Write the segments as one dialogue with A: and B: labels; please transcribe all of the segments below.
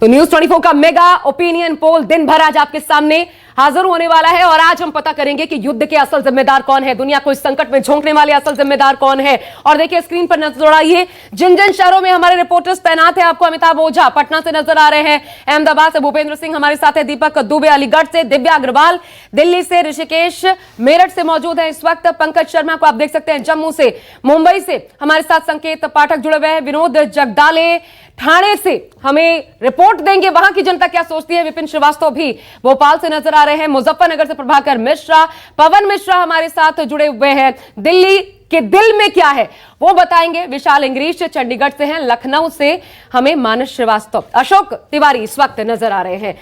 A: तो न्यूज 24 का mega opinion poll दिन भर आज आपके सामने हाजिर होने वाला है और आज हम पता करेंगे कि युद्ध के असल जिम्मेदार कौन है, दुनिया को इस संकट में झोंकने वाले असल जिम्मेदार कौन है। और देखिए स्क्रीन पर नजर दौड़ाइए, जिन जिन शहरों में हमारे रिपोर्टर्स तैनात है। आपको अमिताभ ओझा पटना से नजर आ रहे हैं, अहमदाबाद से भूपेंद्र सिंह हमारे साथ है, दीपक दुबे अलीगढ़ से, दिव्या अग्रवाल दिल्ली से, ऋषिकेश मेरठ से मौजूद है इस वक्त, पंकज शर्मा को आप देख सकते हैं जम्मू से, मुंबई से हमारे साथ संकेत पाठक जुड़े हुए हैं, विनोद जगदाले ठाणे से हमें रिपोर्ट देंगे वहां की जनता क्या सोचती है, विपिन श्रीवास्तव भी भोपाल से नजर आ रहे हैं, मुजफ्फरनगर से प्रभाकर मिश्रा, पवन मिश्रा हमारे साथ जुड़े हुए हैं, दिल्ली के दिल में क्या है वो बताएंगे विशाल इंग्रीश चंडीगढ़ से हैं, लखनऊ से हमें मानस श्रीवास्तव, अशोक तिवारी इस वक्त नजर आ रहे हैं।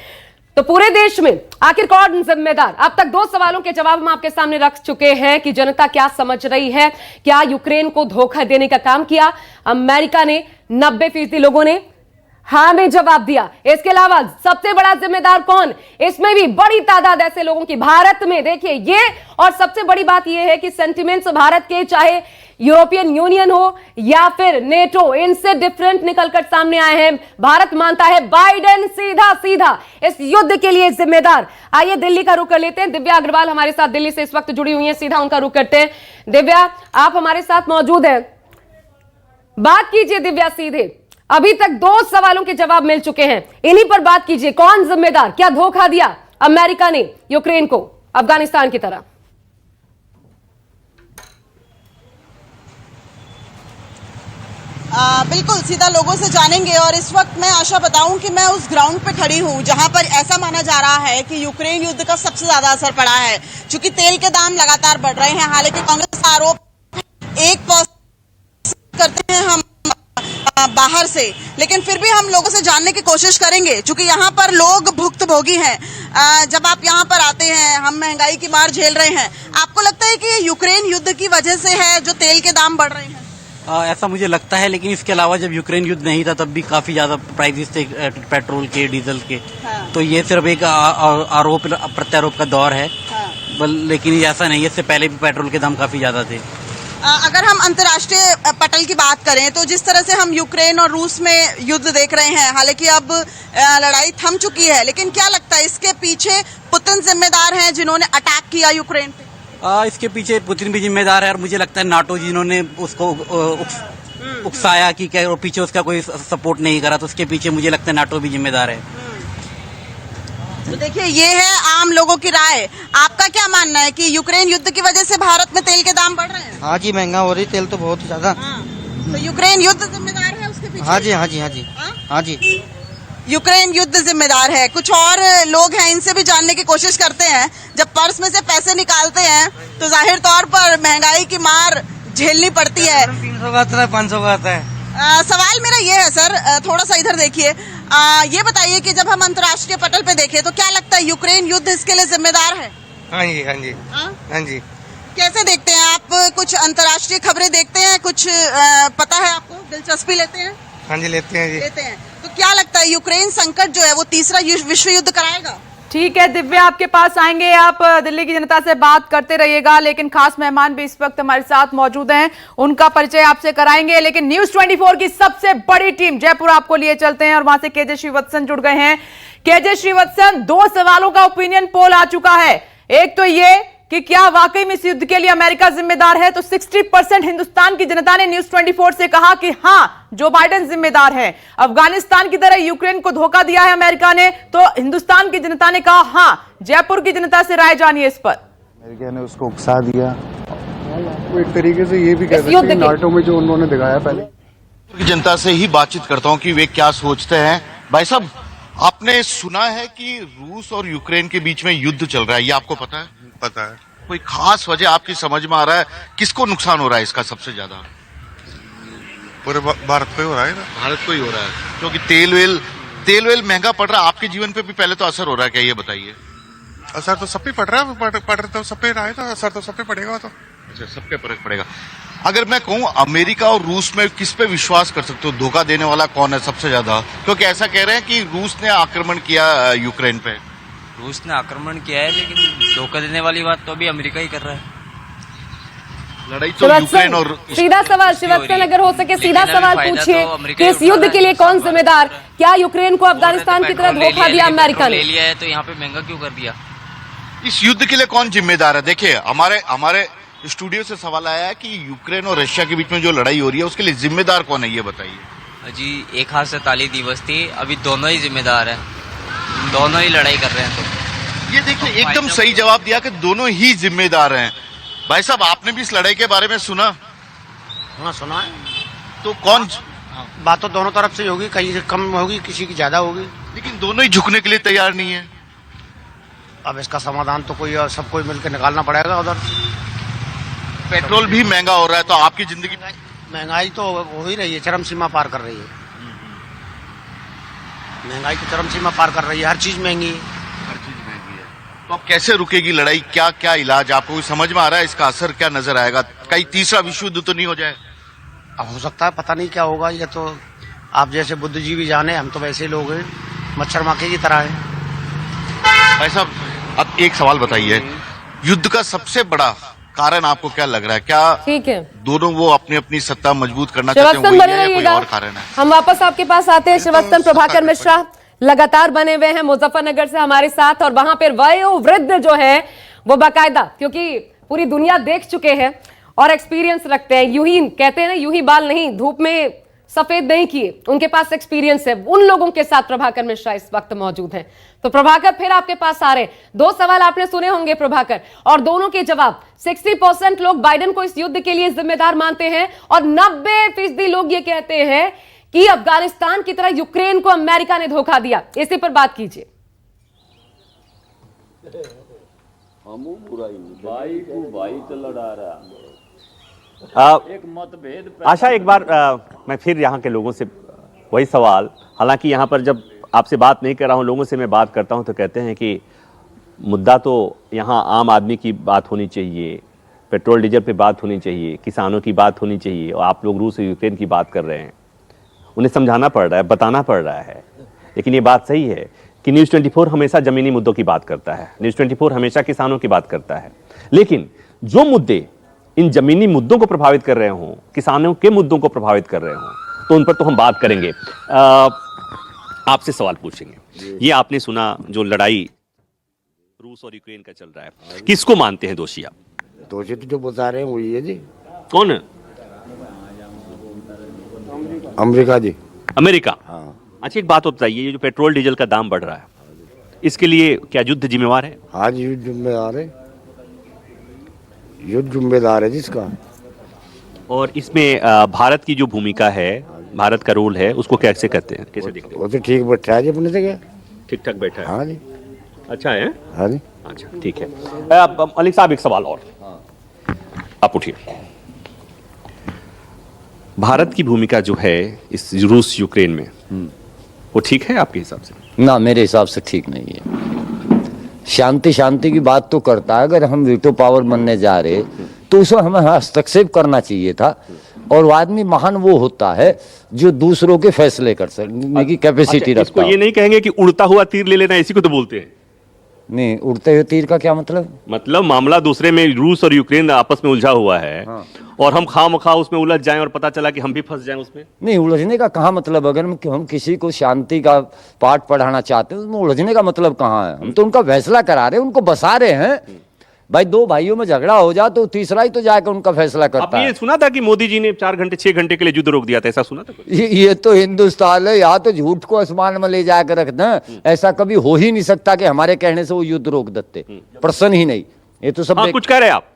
A: तो पूरे देश में आखिर कौन जिम्मेदार? अब तक दो सवालों के जवाब हम आपके सामने रख चुके हैं कि जनता क्या समझ रही है। क्या यूक्रेन को धोखा देने का काम किया अमेरिका ने? 90% लोगों ने हाँ में जवाब दिया। इसके अलावा सबसे बड़ा जिम्मेदार कौन? इसमें भी बड़ी तादाद ऐसे लोगों की भारत में, देखिए ये, और सबसे बड़ी बात यह है कि सेंटिमेंट्स भारत के, चाहे यूरोपियन यूनियन हो या फिर नेटो, इनसे डिफरेंट निकलकर सामने आए हैं। भारत मानता है बाइडेन सीधा सीधा इस युद्ध के लिए जिम्मेदार। आइए दिल्ली का रुख कर लेते हैं, दिव्या अग्रवाल हमारे साथ दिल्ली से इस वक्त जुड़ी हुई है, सीधा उनका रुख करते हैं। दिव्या, आप हमारे साथ मौजूद हैं, बात कीजिए दिव्या सीधे। अभी तक दो सवालों के जवाब मिल चुके हैं, इन्हीं पर बात कीजिए। कौन जिम्मेदार? क्या धोखा दिया अमेरिका ने यूक्रेन को अफगानिस्तान की तरह?
B: बिल्कुल सीधा लोगों से जानेंगे। और इस वक्त मैं आशा बताऊं कि मैं उस ग्राउंड पे खड़ी हूं जहां पर ऐसा माना जा रहा है कि यूक्रेन युद्ध का सबसे ज्यादा असर पड़ा है, क्योंकि तेल के दाम लगातार बढ़ रहे हैं। हालांकि कांग्रेस का आरोप 1% करते हैं हम बाहर से, लेकिन फिर भी हम लोगों से जानने की कोशिश करेंगे, क्योंकि यहाँ पर लोग भुक्तभोगी हैं। जब आप यहाँ पर आते हैं, हम महंगाई की मार झेल रहे हैं, आपको लगता है कि ये यूक्रेन युद्ध की वजह से है जो तेल के दाम बढ़ रहे हैं?
C: ऐसा मुझे लगता है, लेकिन इसके अलावा जब यूक्रेन युद्ध नहीं था तब भी काफी ज्यादा प्राइसेस थे पेट्रोल के, डीजल के। हाँ। तो ये सिर्फ एक आरोप प्रत्यारोप का दौर है। हाँ। लेकिन ऐसा नहीं है, इससे पहले भी पेट्रोल के दाम काफी ज्यादा थे।
B: अगर हम अंतर्राष्ट्रीय पटल की बात करें तो जिस तरह से हम यूक्रेन और रूस में युद्ध देख रहे हैं, हालांकि अब लड़ाई थम चुकी है, लेकिन क्या लगता है इसके पीछे पुतिन जिम्मेदार हैं जिन्होंने अटैक किया यूक्रेन पे?
C: इसके पीछे पुतिन भी जिम्मेदार है, और मुझे लगता है नाटो जिन्होंने उसको उकसाया कि क्या, और पीछे उसका कोई सपोर्ट नहीं करा, तो उसके पीछे मुझे लगता है नाटो भी जिम्मेदार है।
B: तो देखिए, ये है आम लोगों की राय। आपका क्या मानना है कि यूक्रेन युद्ध की वजह से भारत में तेल के दाम बढ़ रहे हैं?
D: हाँ जी, महंगा हो रही तेल तो बहुत ही ज्यादा।
B: तो यूक्रेन युद्ध जिम्मेदार है उसके पीछे?
D: हाँ जी, हाँ जी, हाँ जी, हाँ जी,
B: यूक्रेन युद्ध जिम्मेदार है। कुछ और लोग हैं, इनसे भी जानने की कोशिश करते हैं। जब पर्स में से पैसे निकालते हैं तो जाहिर तौर पर महंगाई की मार झेलनी पड़ती है।
D: 300 का आता है, 500 का आता है।
B: सवाल मेरा ये है सर, थोड़ा सा इधर देखिए, ये बताइए कि जब हम अंतर्राष्ट्रीय पटल पे देखें तो क्या लगता है यूक्रेन युद्ध इसके लिए जिम्मेदार है?
D: हाँ जी, हाँ जी, हाँ जी।
B: कैसे देखते हैं आप? कुछ अंतर्राष्ट्रीय खबरें देखते हैं, कुछ पता है आपको, दिलचस्पी लेते हैं?
D: हाँ जी, लेते हैं जी।
B: लेते हैं। तो क्या लगता है यूक्रेन संकट जो है वो तीसरा विश्व युद्ध कराएगा?
E: ठीक है दिव्या, आपके पास आएंगे, आप दिल्ली की जनता से बात करते रहिएगा, लेकिन खास मेहमान भी इस वक्त हमारे साथ मौजूद हैं, उनका परिचय आपसे कराएंगे। लेकिन न्यूज 24 की सबसे बड़ी टीम जयपुर आपको लिए चलते हैं और वहां से केजे श्रीवत्सन जुड़ गए हैं। केजे श्रीवत्सन, दो सवालों का ओपिनियन पोल आ चुका है। एक तो ये कि क्या वाकई में इस युद्ध के लिए अमेरिका जिम्मेदार है, तो 60% हिंदुस्तान की जनता ने न्यूज 24 से कहा कि हाँ, जो बाइडेन जिम्मेदार है। अफगानिस्तान की तरह यूक्रेन को धोखा दिया है अमेरिका ने, तो हिंदुस्तान की जनता ने कहा हाँ। जयपुर की जनता से राय जानिए इस पर।
F: अमेरिका ने उसको उकसा दिया, एक तरीके से ये भी कह सकते हैं नाटो में जो उन्होंने दिखाया पहले।
G: की जनता से ही बातचीत करता हूं कि वे क्या सोचते हैं। भाई साहब, आपने सुना है कि रूस और यूक्रेन के बीच में युद्ध चल रहा है, ये आपको पता है?
H: पता है।
G: कोई खास वजह आपकी समझ में आ रहा है? किसको नुकसान हो रहा है इसका सबसे ज्यादा?
H: पूरे भारत को ही हो रहा है ना।
G: भारत को ही हो रहा है, क्योंकि तेल वेल महंगा पड़ रहा है। आपके जीवन पे भी पहले तो असर हो रहा है क्या, ये बताइए?
H: असर तो सब पे पड़ रहा है, पड़ तो सब पे रहा है, तो असर तो सब पे पड़ेगा। तो
G: अच्छा, सब पे फर्क पड़ेगा। अगर मैं कहूं अमेरिका और रूस में किस पे विश्वास कर सकते हो? धोखा देने वाला कौन है सबसे ज्यादा? क्योंकि ऐसा कह रहे हैं कि रूस ने आक्रमण किया यूक्रेन पे।
I: रूस ने आक्रमण किया है, लेकिन धोखा देने वाली बात तो अभी अमेरिका ही कर रहा है।
G: लड़ाई तो यूक्रेन और
A: सीधा सवाल शिवत्सन, अगर हो सके सीधा सवाल पूछिए कि इस युद्ध के लिए कौन जिम्मेदार? क्या यूक्रेन को अफगानिस्तान की तरह धोखा दिया अमेरिका ने?
I: ले लिया है तो यहाँ पे महंगा क्यों कर दिया?
G: इस युद्ध के लिए कौन जिम्मेदार है? देखिए, हमारे स्टूडियो से सवाल आया है कि यूक्रेन और रशिया के बीच में जो लड़ाई हो रही है उसके लिए जिम्मेदार कौन है, ये बताइए
I: जी। एक हाथ से ताली दी बजती, अभी दोनों ही जिम्मेदार हैं, दोनों ही लड़ाई कर रहे हैं। तो
G: ये देखिए, एकदम सही जवाब दिया कि दोनों ही जिम्मेदार हैं। भाई साहब, आपने भी इस लड़ाई के बारे में सुना?
D: हाँ, सुना है।
G: तो कौन?
D: बात तो दोनों तरफ से होगी, कहीं कम होगी, किसी की ज्यादा होगी,
G: लेकिन दोनों ही झुकने के लिए तैयार नहीं है।
D: अब इसका समाधान तो सबको मिलकर निकालना पड़ेगा। उधर
G: पेट्रोल भी महंगा हो रहा है, तो आपकी जिंदगी
D: महंगाई तो हो ही रही है, चरम सीमा पार कर रही है। महंगाई की चरम सीमा पार कर रही है, हर चीज महंगी है।
G: तो अब कैसे रुकेगी लड़ाई? क्या क्या इलाज आपको समझ में आ रहा है? इसका असर क्या नजर आएगा? कहीं तीसरा विश्व युद्ध तो नहीं हो जाए?
D: अब हो सकता है, पता नहीं क्या होगा। ये तो आप जैसे बुद्धिजीवी जाने, हम तो वैसे लोग हैं, मच्छर माखे की तरह है।
G: भाई साहब, अब एक सवाल बताइए, युद्ध का सबसे बड़ा कारण आपको क्या लग रहा है? क्या
A: ठीक है,
G: दोनों वो अपनी अपनी सत्ता मजबूत करना चाहते हैं,
A: श्रीवास्तव
G: वही
A: बने
G: है या कोई
A: रहिएगा।
G: और कारण है?
A: हम वापस आपके पास आते हैं। श्रीवास्तव प्रभाकर मिश्रा लगातार बने हुए हैं मुजफ्फरनगर से हमारे साथ, और वहां पर वयोवृद्ध जो है वो बाकायदा, क्योंकि पूरी दुनिया देख चुके हैं और एक्सपीरियंस रखते हैं, यूं ही कहते हैं ना, यूं ही बाल नहीं धूप में सफेद नहीं किए, उनके पास एक्सपीरियंस है। उन लोगों के साथ प्रभाकर मिश्रा इस वक्त मौजूद हैं। तो प्रभाकर, फिर आपके पास आ रहे, दो सवाल आपने सुने होंगे प्रभाकर, और दोनों के जवाब। 60% लोग बाइडेन को इस युद्ध के लिए जिम्मेदार मानते हैं और 90% लोग ये कहते हैं कि अफगानिस्तान की तरह यूक्रेन को अमेरिका ने धोखा दिया। इसी पर बात कीजिए।
J: आशा, एक बार मैं फिर यहाँ के लोगों से वही सवाल, हालांकि यहाँ पर जब आपसे बात नहीं कर रहा हूँ, लोगों से मैं बात करता हूँ तो कहते हैं कि मुद्दा तो यहाँ आम आदमी की बात होनी चाहिए, पेट्रोल डीजल पे बात होनी चाहिए, किसानों की बात होनी चाहिए, और आप लोग रूस और यूक्रेन की बात कर रहे हैं। उन्हें समझाना पड़ रहा है, बताना पड़ रहा है। लेकिन ये बात सही है कि न्यूज़ 24 हमेशा ज़मीनी मुद्दों की बात करता है, न्यूज़ 24 हमेशा किसानों की बात करता है। लेकिन जो मुद्दे इन जमीनी मुद्दों को प्रभावित कर रहे हों, किसानों के मुद्दों को प्रभावित कर रहे हों, तो उन पर तो हम बात करेंगे। आपसे सवाल पूछेंगे। ये आपने सुना जो लड़ाई रूस और यूक्रेन का चल रहा है, किसको मानते हैं दोषी आप?
F: दोषी तो जो बता रहे हैं वही है जी।
J: कौन है?
F: अमेरिका जी।
J: अमेरिका? हाँ। अच्छा, एक बात बताइए, ये जो पेट्रोल डीजल का दाम बढ़ रहा है, इसके लिए क्या युद्ध जिम्मेवार है?
F: हाँ जी, युद्ध जिम्मेदार है, युद्ध जिम्मेदार है जिसका।
J: और इसमें भारत की जो भूमिका है, भारत का रोल है, उसको कैसे कहते हैं, कैसे देखते हैं?
F: वो तो ठीक बैठा है जी अपने जगह,
J: ठीक ठाक बैठा है।
F: हाँ जी।
J: अच्छा है।
F: हाँ जी।
J: अच्छा, ठीक है। मलिक साहब, एक सवाल और, आप उठिए। भारत की भूमिका जो है इस रूस यूक्रेन में, वो ठीक है आपके हिसाब से?
K: ना, मेरे हिसाब से ठीक नहीं है। शांति की बात तो करता है, अगर हम वीटो पावर बनने जा रहे तो उसमें हमें हस्तक्षेप करना चाहिए था। और आदमी महान वो होता है जो दूसरों के फैसले कर सकने की कैपेसिटी रखता है।
J: इसको ये नहीं कहेंगे कि उड़ता हुआ तीर ले लेना, इसी को तो बोलते हैं।
K: नहीं, उड़ते हुए तीर का क्या मतलब
J: मामला दूसरे में, रूस और यूक्रेन आपस में उलझा हुआ है। हाँ। और हम खामखा उसमें उलझ जाएं और पता चला कि हम भी फंस जाएं उसमें।
K: नहीं, उलझने का कहाँ मतलब? अगर हम किसी को शांति का पाठ पढ़ाना चाहते हैं, उसमें उलझने का मतलब कहाँ है? हम तो उनका फैसला करा रहे हैं, उनको बसा रहे हैं। भाई, दो भाइयों में झगड़ा हो जाए तो तीसरा ही तो जाकर उनका फैसला करता है।
J: ये सुना था कि मोदी जी ने 4 घंटे 6 घंटे के लिए युद्ध रोक दिया था, ऐसा सुना था?
K: ये तो हिंदुस्तान है, यहाँ तो झूठ को आसमान में ले जाकर रख दें। ऐसा कभी हो ही नहीं सकता कि हमारे कहने से वो युद्ध रोक देते, प्रश्न ही नहीं। ये तो सब
J: कुछ कह रहे हैं आप।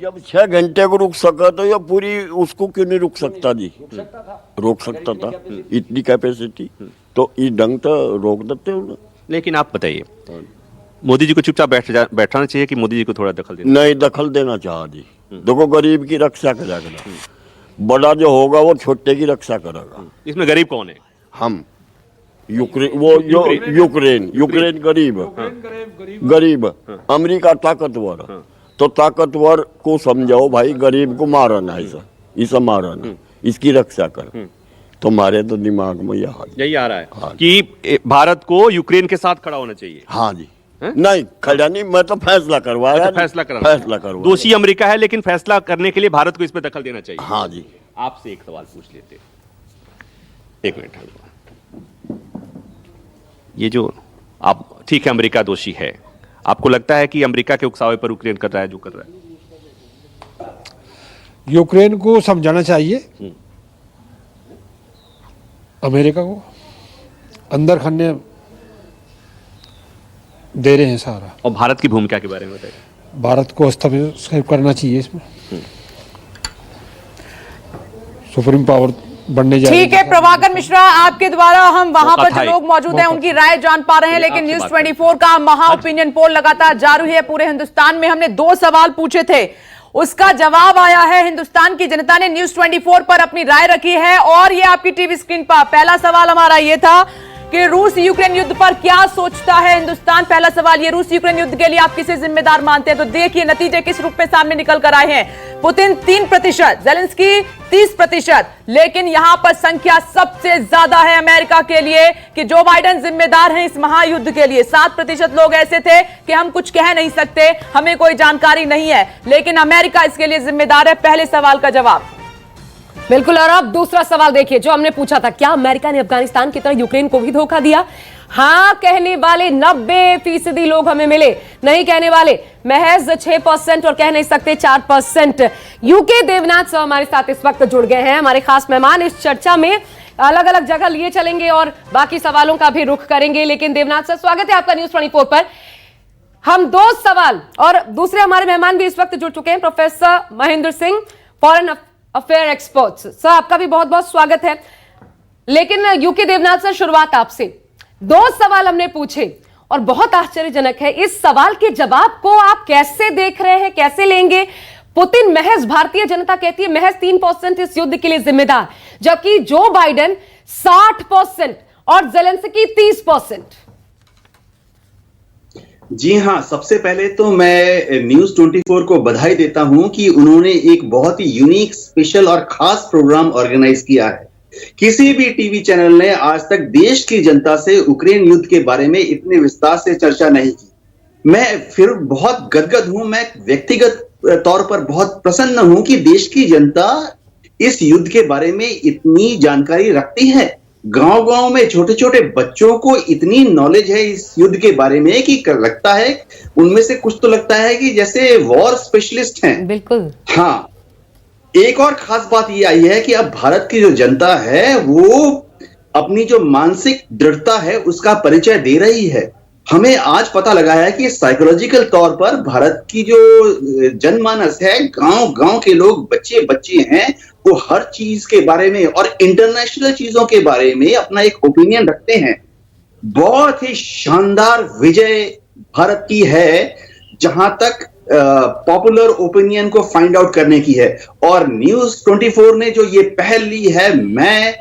L: जब 6 घंटे को रुक सका तो ये पूरी उसको क्यों नहीं रुक सकता जी? रोक सकता था, इतनी कैपेसिटी तो इस ढंग तो रोक देते उन्हें।
J: लेकिन आप बताइए, मोदी जी को चुपचाप बैठाना चाहिए कि मोदी जी को थोड़ा दखल देना?
L: नहीं, दखल देना चाहिए जी। देखो, गरीब की रक्षा करेगा, बड़ा जो होगा वो छोटे की रक्षा करेगा।
J: इसमें गरीब कौन है?
L: हम। यूक्रेन गरीब, अमेरिका ताकतवर। तो ताकतवर को समझाओ भाई, गरीब को मारना, ऐसा मारना, इसकी रक्षा कर। तुम्हारे तो दिमाग में यही
J: आ रहा है। हाँ, कि भारत को यूक्रेन के साथ खड़ा होना चाहिए।
L: हाँ जी। नहीं खड़ा नहीं, मैं तो फैसला करवाया।
J: फैसला
L: करवा
J: दोषी अमेरिका है, लेकिन फैसला करने के लिए भारत को इस पर दखल देना चाहिए।
L: हाँ जी।
J: आपसे एक सवाल पूछ लेते, एक मिनट। ये जो आप, ठीक है अमेरिका दोषी है, आपको लगता है कि अमेरिका के उकसावे पर यूक्रेन कर रहा है जो कर रहा है?
F: यूक्रेन को समझाना चाहिए, अमेरिका को अंदर खाने दे रहे हैं सारा।
J: और भारत की भूमिका के बारे में बताइए।
F: भारत को हस्तक्षेप करना चाहिए इसमें, सुप्रीम पावर बनने जा रही है।
E: ठीक है प्रभाकर मिश्रा, आपके द्वारा हम वहां पर जो लोग मौजूद हैं उनकी राय जान पा रहे हैं, लेकिन न्यूज 24 का महा ओपिनियन पोल लगातार जारी है पूरे हिंदुस्तान में। हमने 2 सवाल पूछे थे, उसका जवाब आया है। हिंदुस्तान की जनता ने न्यूज 24 पर अपनी राय रखी है और ये आपकी टीवी स्क्रीन पर। पहला सवाल हमारा ये था कि रूस यूक्रेन युद्ध पर क्या सोचता है हिंदुस्तान। पहला सवाल ये, रूस यूक्रेन युद्ध के लिए आप किसे जिम्मेदार मानते हैं? तो देखिए नतीजे किस रूप में सामने निकल कर आए हैं। पुतिन 3%, जेलेंस्की 30%, लेकिन यहां पर संख्या सबसे ज्यादा है अमेरिका के लिए कि जो बाइडेन जिम्मेदार हैं इस महायुद्ध के लिए। 7% लोग ऐसे थे कि हम कुछ कह नहीं सकते, हमें कोई जानकारी नहीं है, लेकिन अमेरिका इसके लिए जिम्मेदार है। पहले सवाल का जवाब
A: बिल्कुल। और अब दूसरा सवाल देखिए जो हमने पूछा था, क्या अमेरिका ने अफगानिस्तान की तरह यूक्रेन को भी धोखा दिया? हाँ कहने वाले 90% लोग हमें मिले, नहीं कहने वाले महज 6% और कह नहीं सकते 4%। यूके देवनाथ साहब हमारे साथ इस वक्त जुड़ गए हैं, हमारे खास मेहमान। इस चर्चा में अलग अलग जगह लिए चलेंगे और बाकी सवालों का भी रुख करेंगे, लेकिन देवनाथ सर स्वागत है आपका न्यूज 24 पर। हम 2 सवाल, और दूसरे हमारे मेहमान भी इस वक्त जुड़ चुके हैं, professor Mahendra Singh, foreign affair experts. Sir आपका भी बहुत बहुत स्वागत है। लेकिन यूके देवनाथ सर, शुरुआत आपसे। 2 सवाल हमने पूछे और बहुत आश्चर्यजनक है, इस सवाल के जवाब को आप कैसे देख रहे हैं, कैसे लेंगे? पुतिन महज, भारतीय जनता कहती है महज 3% इस युद्ध के लिए जिम्मेदार, जबकि जो बाइडेन 60% और जेलेंस्की 30%।
M: जी हाँ, सबसे पहले तो मैं न्यूज 24 को बधाई देता हूं कि उन्होंने एक बहुत ही यूनिक, स्पेशल और खास प्रोग्राम ऑर्गेनाइज किया है। किसी भी टीवी चैनल ने आज तक देश की जनता से यूक्रेन युद्ध के बारे में इतने विस्तार से चर्चा नहीं की। मैं फिर बहुत गदगद हूं, मैं व्यक्तिगत तौर पर बहुत प्रसन्न हूं कि देश की जनता इस युद्ध के बारे में इतनी जानकारी रखती है। गांव-गांव में छोटे छोटे बच्चों को इतनी नॉलेज है इस युद्ध के बारे में कि लगता है उनमें से कुछ तो लगता है कि जैसे वॉर स्पेशलिस्ट हैं।
A: बिल्कुल।
M: हाँ, एक और खास बात ये आई है कि अब भारत की जो जनता है वो अपनी जो मानसिक दृढ़ता है उसका परिचय दे रही है। हमें आज पता लगा है कि साइकोलॉजिकल तौर पर भारत की जो जनमानस है, गांव गांव के लोग, बच्चे बच्चे हैं, वो हर चीज के बारे में और इंटरनेशनल चीजों के बारे में अपना एक ओपिनियन रखते हैं। बहुत ही शानदार विजय भारत की है जहां तक पॉपुलर ओपिनियन को फाइंड आउट करने की है, और न्यूज 24 ने जो ये पहल ली है, मैं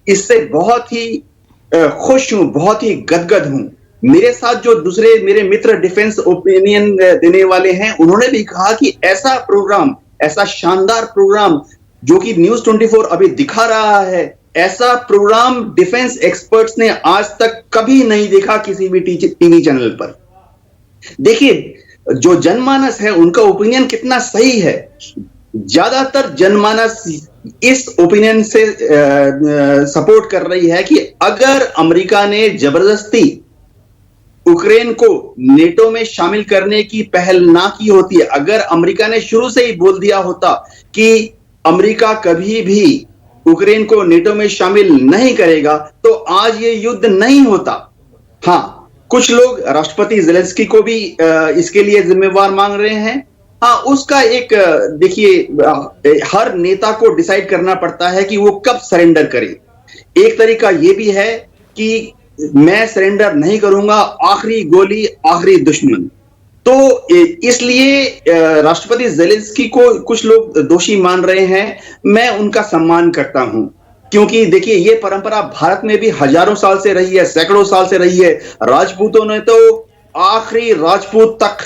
M: इससे बहुत ही खुश हूं, बहुत ही गदगद हूं। मेरे साथ जो दूसरे मेरे मित्र डिफेंस ओपिनियन देने वाले हैं, उन्होंने भी कहा कि ऐसा प्रोग्राम, ऐसा शानदार प्रोग्राम जो कि न्यूज 24 अभी दिखा रहा है, ऐसा प्रोग्राम डिफेंस एक्सपर्ट्स ने आज तक कभी नहीं देखा किसी भी टीवी चैनल पर। देखिए, जो जनमानस है उनका ओपिनियन कितना सही है। ज्यादातर जनमानस इस ओपिनियन से सपोर्ट कर रही है कि अगर अमेरिका ने जबरदस्ती यूक्रेन को नेटो में शामिल करने की पहल ना की होती, अगर अमेरिका ने शुरू से ही बोल दिया होता कि अमेरिका कभी भी यूक्रेन को नेटो में शामिल नहीं करेगा, तो आज ये युद्ध नहीं होता। हाँ, कुछ लोग राष्ट्रपति जेलेंस्की को भी इसके लिए जिम्मेवार मांग रहे हैं। हाँ, उसका एक देखिए, हर नेता को डिसाइड करना पड़ता है कि वो कब सरेंडर करे। एक तरीका ये भी है कि मैं सरेंडर नहीं करूंगा, आखिरी गोली आखिरी दुश्मन। तो इसलिए राष्ट्रपति जेलेंस्की को कुछ लोग दोषी मान रहे हैं, मैं उनका सम्मान करता हूं, क्योंकि देखिए ये परंपरा भारत में भी हजारों साल से रही है, सैकड़ों साल से रही है। राजपूतों ने तो आखिरी राजपूत तक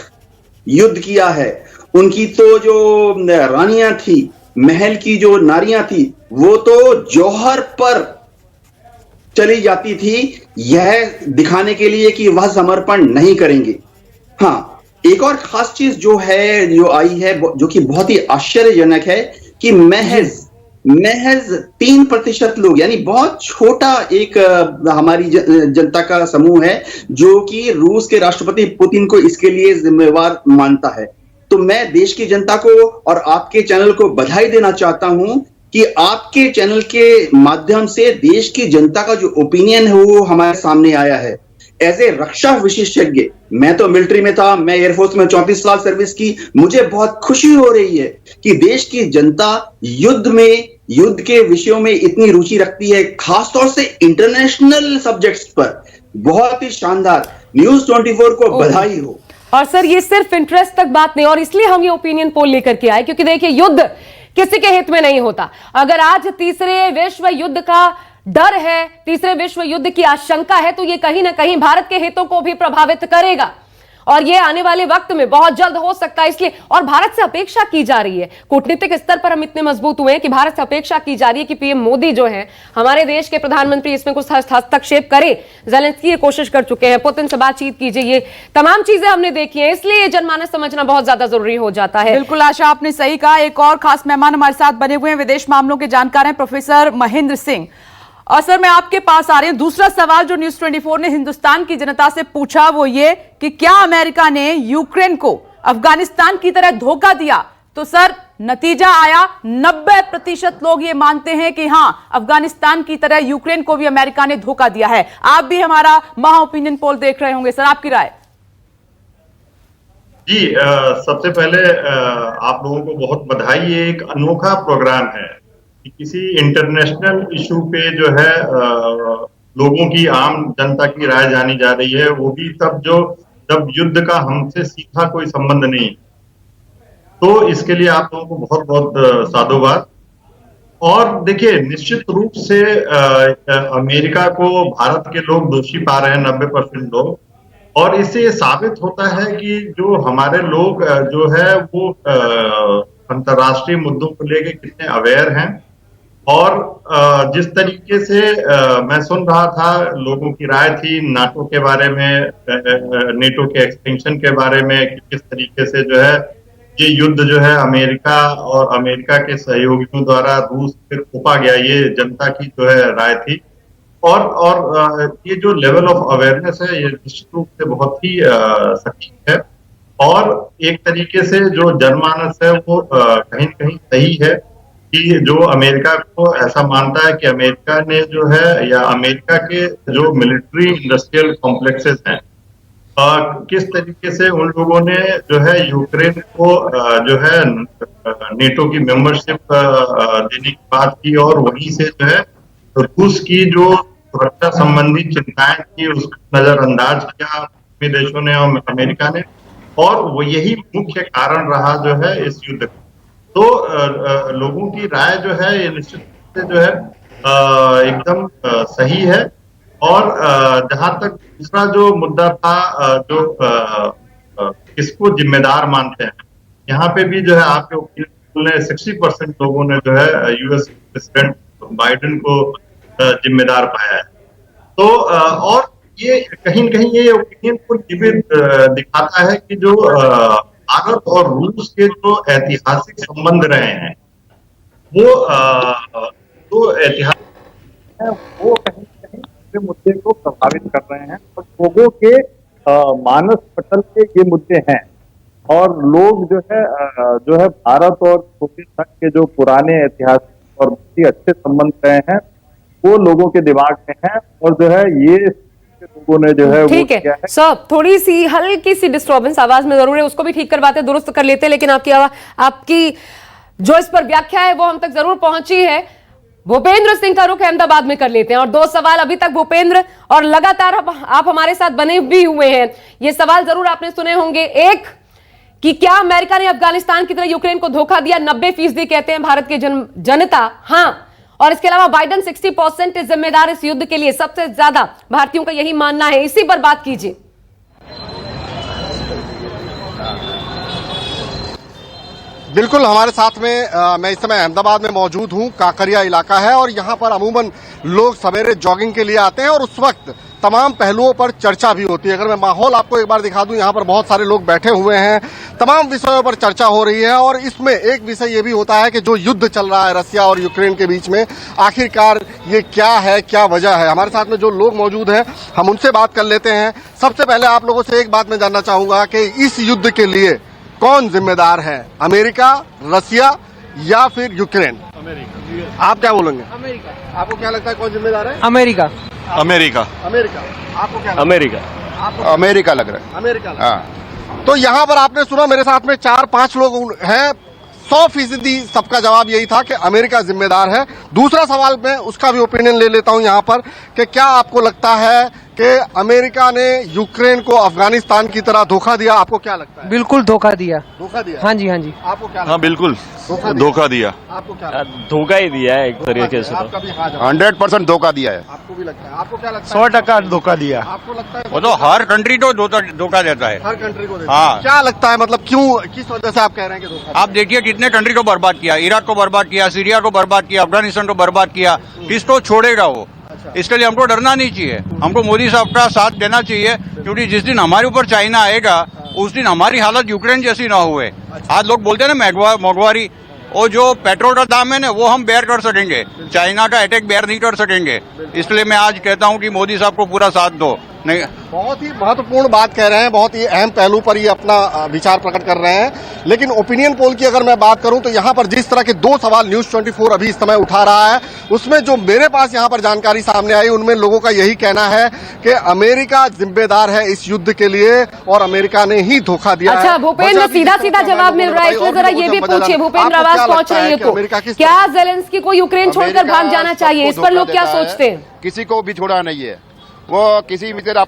M: युद्ध किया है। उनकी तो जो रानियां थी, महल की जो नारियां थी, वो तो जौहर पर चली जाती थी, यह दिखाने के लिए कि वह समर्पण नहीं करेंगे। हाँ, एक और खास चीज जो आई है, जो कि बहुत ही आश्चर्यजनक है, कि महज 3% लोग, यानी बहुत छोटा एक हमारी जनता का समूह है जो कि रूस के राष्ट्रपति पुतिन को इसके लिए जिम्मेवार मानता है। तो मैं देश की जनता को और आपके चैनल को बधाई देना चाहता हूं कि आपके चैनल के माध्यम से देश की जनता का जो ओपिनियन है वो हमारे सामने आया है। एज ए रक्षा विशेषज्ञ, मैं तो मिलिट्री में था, मैं एयरफोर्स में 34 साल सर्विस की, मुझे बहुत खुशी हो रही है कि देश की जनता युद्ध के विषयों में इतनी रुचि रखती है, खासतौर से इंटरनेशनल सब्जेक्ट्स पर। बहुत ही शानदार। न्यूज 24 को बधाई हो।
A: और सर, ये सिर्फ इंटरेस्ट तक बात नहीं, और इसलिए हम ये ओपिनियन पोल लेकर के आए क्योंकि देखिए, युद्ध किसी के हित में नहीं होता। अगर आज तीसरे विश्व युद्ध का डर है, तीसरे विश्व युद्ध की आशंका है, तो ये कहीं ना कहीं भारत के हितों को भी प्रभावित करेगा, और ये आने वाले वक्त में बहुत जल्द हो सकता है। इसलिए, और भारत से अपेक्षा की जा रही है, कूटनीतिक स्तर पर हम इतने मजबूत हुए हैं कि भारत से अपेक्षा की जा रही है कि पीएम मोदी जो है, हमारे देश के प्रधानमंत्री, इसमें कुछ हस्तक्षेप करे। ज़ेलेंस्की ये कोशिश कर चुके हैं, पुतिन से बातचीत कीजिए, ये तमाम चीजें हमने देखी हैं। इसलिए जनमानस समझना बहुत ज्यादा जरूरी हो जाता है।
E: बिल्कुल आशा, आपने सही कहा। एक और खास मेहमान हमारे साथ बने हुए हैं, विदेश मामलों के जानकार हैं प्रोफेसर महेंद्र सिंह। और सर, मैं आपके पास आ रही हूं। दूसरा सवाल जो न्यूज 24 ने हिंदुस्तान की जनता से पूछा वो ये कि क्या अमेरिका ने यूक्रेन को अफगानिस्तान की तरह धोखा दिया? तो सर, नतीजा आया, 90% लोग ये मानते हैं कि हां, अफगानिस्तान की तरह यूक्रेन को भी अमेरिका ने धोखा दिया है। आप भी हमारा महा ओपिनियन पोल देख रहे होंगे, सर आपकी राय?
N: जी, सबसे पहले आप लोगों को बहुत बधाई। ये एक अनोखा प्रोग्राम है कि किसी इंटरनेशनल इशू पे जो है लोगों की, आम जनता की राय जानी जा रही है, वो भी तब जब युद्ध का हमसे सीधा कोई संबंध नहीं। तो इसके लिए आप लोगों को बहुत बहुत साधुवाद। और देखिए, निश्चित रूप से अमेरिका को भारत के लोग दोषी पा रहे हैं, 90% लोग, और इससे ये साबित होता है कि जो हमारे लोग जो है वो अंतर्राष्ट्रीय मुद्दों को लेके कितने अवेयर हैं। और जिस तरीके से मैं सुन रहा था, लोगों की राय थी नाटो के बारे में, नेटो के एक्सटेंशन के बारे में, कि किस तरीके से जो है ये युद्ध जो है अमेरिका और अमेरिका के सहयोगियों द्वारा रूस पे थोपा गया, ये जनता की जो है राय थी। और ये जो लेवल ऑफ अवेयरनेस है, ये निश्चित रूप से बहुत ही सटीक है, और एक तरीके से जो जनमानस है वो कहीं न कहीं सही है कि जो अमेरिका को ऐसा मानता है कि अमेरिका ने जो है, या अमेरिका के जो मिलिट्री इंडस्ट्रियल कॉम्प्लेक्सेस हैं, किस तरीके से उन लोगों ने जो है यूक्रेन को जो है नेटो की मेंबरशिप देने की बात की, और वहीं से जो है रूस की जो सुरक्षा संबंधी चिंताएं थी उसको नजरअंदाज किया देशों ने और अमेरिका ने, और वो यही मुख्य कारण रहा जो है इस युद्ध का। तो लोगों की राय जो है ये निश्चित रूप से जो है एकदम सही है। और जहां तक दूसरा जो मुद्दा था, जो किसको जिम्मेदार मानते हैं, यहाँ पे भी जो है आपके ओपिनियन ने 60% लोगों ने जो है यूएस प्रेसिडेंट बाइडेन को जिम्मेदार पाया है। तो और ये कहीं न कहीं ये ओपिनियन को दिखाता है कि जो भारत और रूस के जो ऐतिहासिक संबंध रहे हैं, वो जो ऐतिहासिक है, वो कहीं न कहीं मुद्दे को प्रभावित कर रहे हैं, और लोगों के मानस पटल के ये मुद्दे हैं। और लोग जो है भारत और सोवियत संघ के जो पुराने ऐतिहासिक और बहुत ही अच्छे संबंध रहे हैं, वो लोगों के दिमाग में है, और जो है ये लोगों ने जो है
A: ठीक है सब, थोड़ी सी हल्की सी डिस्टर्बेंस आवाज में जरूर है, उसको भी ठीक करवाते, दुरुस्त कर लेते, लेकिन आपकी जो इस पर व्याख्या है वो हम तक जरूर पहुंची है। भूपेंद्र सिंह का रुख अहमदाबाद में कर लेते हैं, और 2 सवाल अभी तक भूपेंद्र, और लगातार आप हमारे साथ बने भी हुए हैं, ये सवाल जरूर आपने सुने होंगे। एक, कि क्या अमेरिका ने अफगानिस्तान की तरह यूक्रेन को धोखा दिया? 90% कहते हैं भारत की जनता हाँ, और इसके अलावा बाइडेन 60% जिम्मेदार इस युद्ध के लिए, सबसे ज्यादा भारतीयों का यही मानना है। इसी पर बात कीजिए।
F: बिल्कुल, हमारे साथ में मैं इस समय अहमदाबाद में मौजूद हूं। काकरिया इलाका है और यहां पर अमूमन लोग सवेरे जॉगिंग के लिए आते हैं, और उस वक्त तमाम पहलुओं पर चर्चा भी होती है। अगर मैं माहौल आपको एक बार दिखा दूं, यहाँ पर बहुत सारे लोग बैठे हुए हैं, तमाम विषयों पर चर्चा हो रही है और इसमें एक विषय ये भी होता है कि जो युद्ध चल रहा है रसिया और यूक्रेन के बीच में, आखिरकार ये क्या है, क्या वजह है। हमारे साथ में जो लोग मौजूद हैं हम उनसे बात कर लेते हैं। सबसे पहले आप लोगों से एक बात मैं जानना चाहूंगा कि इस युद्ध के लिए कौन जिम्मेदार है, अमेरिका, रसिया या फिर यूक्रेन? अमेरिका। आप क्या बोलेंगे? अमेरिका। आपको क्या लगता है कौन जिम्मेदार है?
H: अमेरिका।
F: अमेरिका। अमेरिका। आपको क्या?
H: अमेरिका।
F: अमेरिका लग रहा है। अमेरिका। हाँ। तो यहाँ पर आपने सुना, मेरे साथ में 4-5 लोग हैं, 100% सबका जवाब यही था कि अमेरिका जिम्मेदार है। दूसरा सवाल मैं उसका भी ओपिनियन ले लेता हूं यहाँ पर कि क्या आपको लगता है कि अमेरिका ने यूक्रेन को अफगानिस्तान की तरह धोखा दिया? आपको क्या लगता है?
H: बिल्कुल धोखा दिया।
F: धोखा दिया?
H: हाँ जी, हाँ जी।
F: आपको क्या?
L: हाँ बिल्कुल धोखा दिया।
F: आपको क्या?
J: धोखा ही दिया है एक तरीके से।
L: 100% धोखा दिया है।
F: आपको भी लगता है? आपको क्या लगता है?
H: 100% धोखा दिया।
F: आपको लगता है?
L: वो तो हर कंट्री को धोखा देता है।
F: हर कंट्री को देता है।
L: हाँ।
F: क्या लगता है, मतलब क्यों, किस वजह से आप कह रहे हैं कि धोखा?
L: आप देखिए कितने कंट्री को बर्बाद किया, इराक को बर्बाद किया, सीरिया को बर्बाद किया, अफगानिस्तान को बर्बाद किया। किसको छोड़ेगा वो? इसके लिए हमको डरना नहीं चाहिए, हमको मोदी साहब का साथ देना चाहिए, क्योंकि जिस दिन हमारे ऊपर चाइना आएगा उस दिन हमारी हालत यूक्रेन जैसी ना हुए। आज लोग बोलते हैं ना मोगवारी, वो जो पेट्रोल का दाम है ना वो हम बेयर कर सकेंगे, चाइना का अटैक बेयर नहीं कर सकेंगे। इसलिए मैं आज कहता हूं कि मोदी साहब को पूरा साथ दो। नहीं,
F: बहुत ही महत्वपूर्ण बात कह रहे हैं, बहुत ही अहम पहलू पर ये अपना विचार प्रकट कर रहे हैं। लेकिन ओपिनियन पोल की अगर मैं बात करूं तो यहाँ पर जिस तरह के 2 सवाल न्यूज 24 अभी इस समय उठा रहा है, उसमें जो मेरे पास यहाँ पर जानकारी सामने आई उनमें लोगों का यही कहना है कि अमेरिका जिम्मेदार है इस युद्ध के लिए और अमेरिका ने ही धोखा दिया।
A: अच्छा भूपेंद्र, सीधा जवाब मिल रहा है, इसलिए जरा ये भी पूछिए, भूपेंद्र आवाज पहुंच रही है तो क्या जेलेंस्की को यूक्रेन छोड़कर भाग जाना चाहिए? इस पर लोग क्या सोचते हैं?
L: किसी को भी छोड़ा नहीं है, वो किसी भी तरह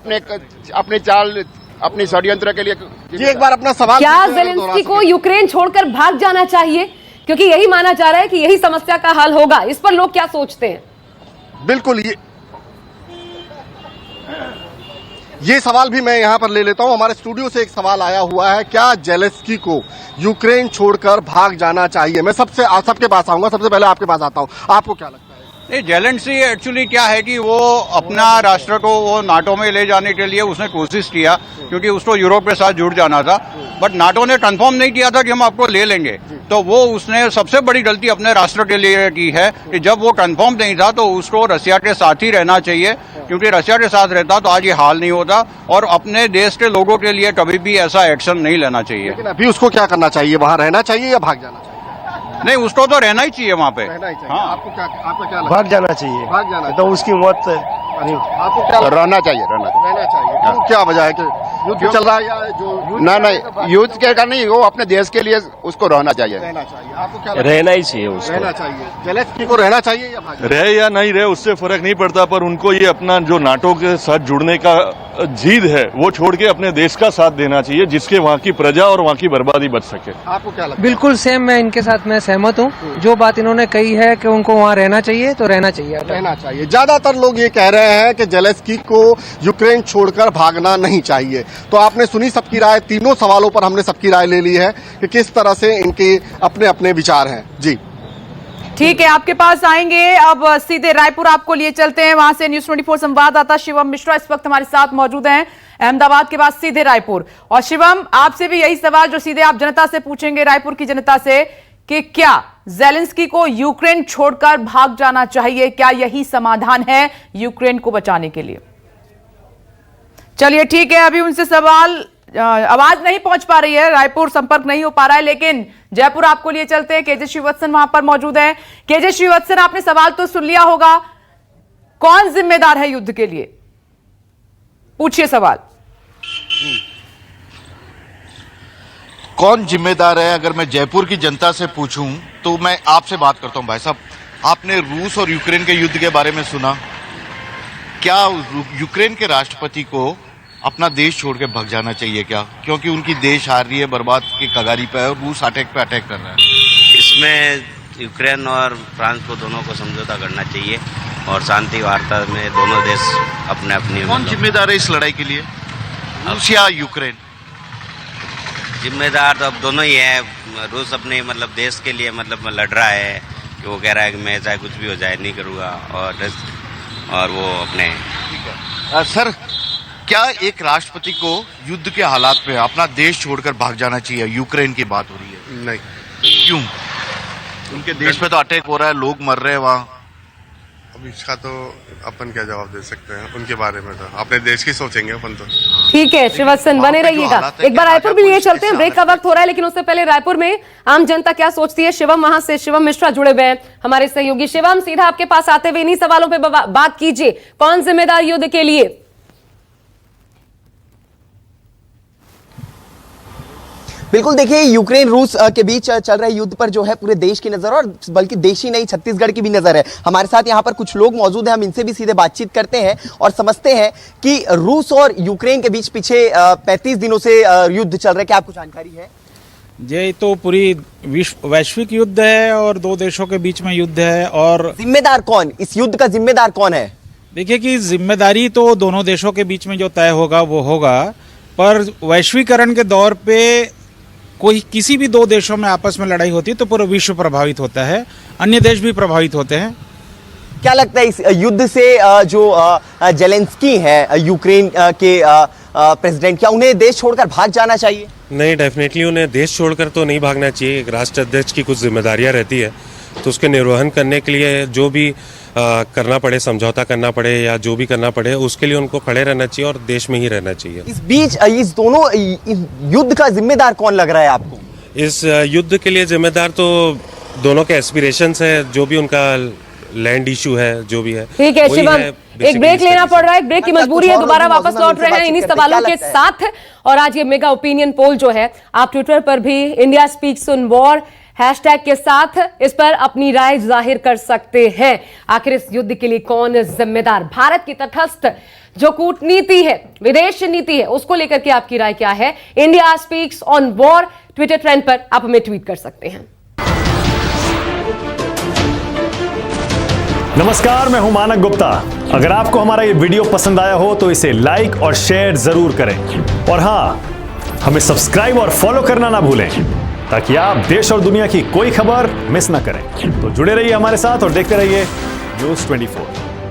L: अपने चाल, अपनी षड्यंत्र के लिए।
F: जी एक बार अपना सवाल।
A: क्या जेलेंस्की को यूक्रेन छोड़कर भाग जाना चाहिए? क्योंकि यही माना जा रहा है कि यही समस्या का हल होगा। इस पर लोग क्या सोचते हैं?
F: बिल्कुल, ये सवाल भी मैं यहां पर ले लेता हूं। हमारे स्टूडियो से एक सवाल आया हुआ है, क्या जेलेंस्की को यूक्रेन छोड़कर भाग जाना चाहिए? मैं सबके पास आऊंगा, सबसे पहले आपके पास आता हूं। आपको क्या लगता है?
L: जेलेंस्की एक्चुअली क्या है कि वो अपना राष्ट्र को वो नाटो में ले जाने के लिए उसने कोशिश किया, क्योंकि उसको यूरोप के साथ जुड़ जाना था, बट नाटो ने कंफर्म नहीं किया था कि हम आपको ले लेंगे। तो वो उसने सबसे बड़ी गलती अपने राष्ट्र के लिए की है कि जब वो कंफर्म नहीं था तो उसको रसिया के साथ ही रहना चाहिए, क्योंकि रसिया के साथ रहता तो आज ये हाल नहीं होता और अपने देश के लोगों के लिए कभी भी ऐसा एक्शन नहीं लेना चाहिए।
F: लेकिन अभी उसको क्या करना चाहिए? वहां रहना चाहिए या भाग जाना चाहिए?
L: नहीं, उसको तो रहना ही चाहिए वहाँ पे।
F: रहना ही चाहिए।
L: हाँ।
F: आपको क्या लगता है?
H: भाग जाना चाहिए।
F: भाग जाना
H: तो उसकी मौत
F: आपको क्या लगता है?
L: रहना चाहिए,
F: रहना चाहिए। क्यों, क्या वजह है कि युद्ध चल रहा है या जो
L: नहीं युद्ध के कारण नहीं, वो अपने देश के लिए उसको रहना चाहिए।
F: रहना चाहिए। आपको क्या लगता है?
J: रहना ही चाहिए उसको।
F: रहना चाहिए। जेलेंस्की को रहना चाहिए या भाग?
L: रहे या नहीं रहे उससे फर्क नहीं पड़ता, पर उनको ये अपना जो नाटो के साथ जुड़ने का जिद है वो छोड़ के अपने देश का साथ देना चाहिए, जिसके वहाँ की प्रजा और वहाँ की बर्बादी बच सके।
F: आपको क्या लगता है?
H: बिल्कुल सेम, मैं इनके साथ मैं सहमत हूँ। जो बात इन्होंने कही है कि उनको वहाँ रहना चाहिए तो रहना चाहिए।
F: रहना चाहिए। ज्यादातर लोग ये कह रहे हैं कि जेलेंस्की को यूक्रेन छोड़कर भागना नहीं चाहिए। तो आपने सुनी सबकी राय, तीनों सवालों पर हमने सबकी राय ले ली है कि किस तरह से इनके अपने अपने विचार हैं। जी
E: ठीक है, आपके पास आएंगे। अब सीधे रायपुर आपको लिए चलते हैं, वहां से न्यूज 24 संवाददाता शिवम मिश्रा इस वक्त हमारे साथ मौजूद हैं अहमदाबाद के बाद सीधे रायपुर। और शिवम, आपसे भी यही सवाल जो सीधे आप जनता से पूछेंगे, रायपुर की जनता से, कि क्या जेलेंस्की को यूक्रेन छोड़कर भाग जाना चाहिए? क्या यही समाधान है यूक्रेन को बचाने के लिए? चलिए ठीक है, अभी उनसे सवाल आवाज नहीं पहुंच पा रही है, रायपुर संपर्क नहीं हो पा रहा है, लेकिन जयपुर आपको लिए चलते हैं। केजे श्रीवत्सन वहां पर मौजूद है। केजे श्रीवत्सन, आपने सवाल तो सुन लिया होगा, कौन जिम्मेदार है युद्ध के लिए? पूछिए सवाल।
G: कौन जिम्मेदार है? अगर मैं जयपुर की जनता से पूछूं तो मैं आपसे बात करता हूं। भाई साहब, आपने रूस और यूक्रेन के युद्ध के बारे में सुना? क्या यूक्रेन के राष्ट्रपति को अपना देश छोड़ के भाग जाना चाहिए क्या? क्योंकि उनकी देश हार रही है, बर्बाद की कगारी पे है और रूस अटैक पे अटैक कर रहा है।
O: इसमें यूक्रेन और फ्रांस को दोनों को समझौता करना चाहिए और शांति वार्ता में दोनों देश अपने अपनी।
G: कौन जिम्मेदार है इस लड़ाई के लिए, रूस या यूक्रेन?
O: जिम्मेदार तो अब दोनों ही है। रूस अपने देश के लिए लड़ रहा है कि वो कह रहा है कि मैं चाहे कुछ भी हो जाए नहीं करूँगा, और वो अपने
G: सर, क्या एक राष्ट्रपति को युद्ध के हालात में अपना देश छोड़कर भाग जाना चाहिए? यूक्रेन की बात हो रही है।
F: नहीं।
G: क्यों? उनके देश पे तो अटैक हो रहा है, लोग मर रहे हैं वहाँ।
F: अब इसका तो अपन क्या जवाब दे सकते हैं उनके बारे में, तो अपने देश की सोचेंगे अपन तो।
A: ठीक है श्रीवास्तव, बने रहिएगा। एक बार रायपुर भी लिए चलते हैं, ब्रेक का वक्त हो रहा है, लेकिन उससे पहले रायपुर में आम जनता क्या सोचती है, शिवम वहां से शिवम मिश्रा जुड़े हुए हैं हमारे सहयोगी। शिवम, सीधा आपके पास आते हुए इन्हीं सवालों पे बात कीजिए, कौन जिम्मेदार युद्ध के लिए?
P: बिल्कुल, देखिए यूक्रेन रूस के बीच चल रहे युद्ध पर जो है पूरे देश की नजर, और बल्कि देश ही नहीं छत्तीसगढ़ की भी नजर है। हमारे साथ यहाँ पर कुछ लोग मौजूद हैं, हम इनसे भी सीधे बातचीत करते हैं और समझते हैं कि रूस और यूक्रेन के बीच पीछे 35 दिनों से युद्ध चल रहा है। क्या आपको जानकारी है?
Q: ये तो पूरी वैश्विक युद्ध है और दो देशों के बीच में युद्ध है। और
P: जिम्मेदार कौन, इस युद्ध का जिम्मेदार कौन है?
Q: देखिए कि जिम्मेदारी तो दोनों देशों के बीच में जो तय होगा वो होगा, पर वैश्वीकरण के दौर पे कोई किसी भी दो देशों में आपस में लड़ाई होती है तो पूरा विश्व प्रभावित होता है, अन्य देश भी प्रभावित होते हैं।
P: क्या लगता है इस युद्ध से जो जेलेंस्की है यूक्रेन के प्रेसिडेंट, क्या उन्हें देश छोड़कर भाग जाना चाहिए?
R: नहीं, डेफिनेटली उन्हें देश छोड़कर तो नहीं भागना चाहिए। एक राष्ट्र अध्यक्ष की कुछ जिम्मेदारियां रहती है, तो उसके निर्वहन करने के लिए जो भी करना पड़े, समझौता करना पड़े या जो भी करना पड़े, उसके लिए उनको खड़े रहना चाहिए और देश में ही रहना चाहिए।
P: इस बीच इस दोनों युद्ध का जिम्मेदार कौन लग रहा है आपको?
R: इस युद्ध के लिए जिम्मेदार तो दोनों के एस्पिरेशंस हैं, जो भी उनका लैंड इशू है, जो भी है।
A: ठीक है शिवम, एक ब्रेक लेना पड़ रहा है, ब्रेक की मजबूरी है, दोबारा वापस लौट रहे हैं इन्हीं सवालों के साथ। और आज ये मेगा ओपिनियन पोल जो है, आप ट्विटर पर भी India speaks on war hashtag के साथ इस पर अपनी राय जाहिर कर सकते हैं। आखिर इस युद्ध के लिए कौन जिम्मेदार? भारत की तटस्थ जो कूटनीति है, विदेश नीति है, उसको लेकर के आपकी राय क्या है? India speaks on war Twitter trend पर आप हमें ट्वीट कर सकते हैं।
S: नमस्कार, मैं हूं मानक गुप्ता। अगर आपको हमारा ये वीडियो पसंद आया हो तो इसे लाइक और शेयर जरूर करें, और हां, हमें सब्सक्राइब और फॉलो करना ना भूलें ताकि आप देश और दुनिया की कोई खबर मिस ना करें। तो जुड़े रहिए हमारे साथ और देखते रहिए न्यूज़ 24।